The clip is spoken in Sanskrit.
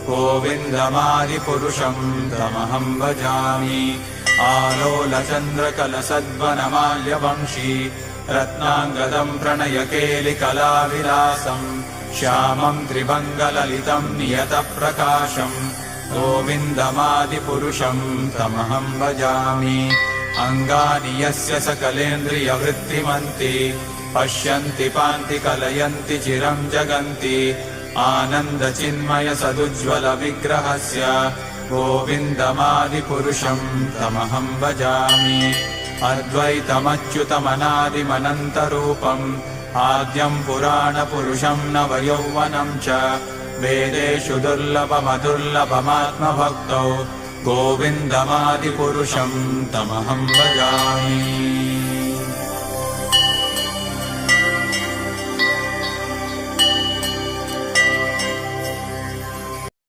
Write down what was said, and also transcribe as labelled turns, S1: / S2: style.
S1: गोविन्दमादिपुरुषं तमहं भजामि। आलोलचन्द्रकलसद्वनमाल्यवंशी रत्नाङ्गदं प्रणयकेलिकलाविलासं श्यामं त्रिभङ्गललितं नियतप्रकाशं गोविन्दमादिपुरुषं तमहं भजामि। अङ्गानि यस्य सकलेन्द्रियवृत्तिमन्ति पश्यन्ति पान्ति कलयन्ति चिरं जगन्ति आनन्दचिन्मय सदुज्ज्वल विग्रहस्य गोविन्दमादिपुरुषं तमहं भजामि। अद्वैतमच्युतमनादिमनन्तरूपम् आद्यं पुराणपुरुषं नवयौवनं च वेदेषु दुर्लभमदुर्लभमात्मभक्तौ गोविन्दमादिपुरुषं तमहं भजामि।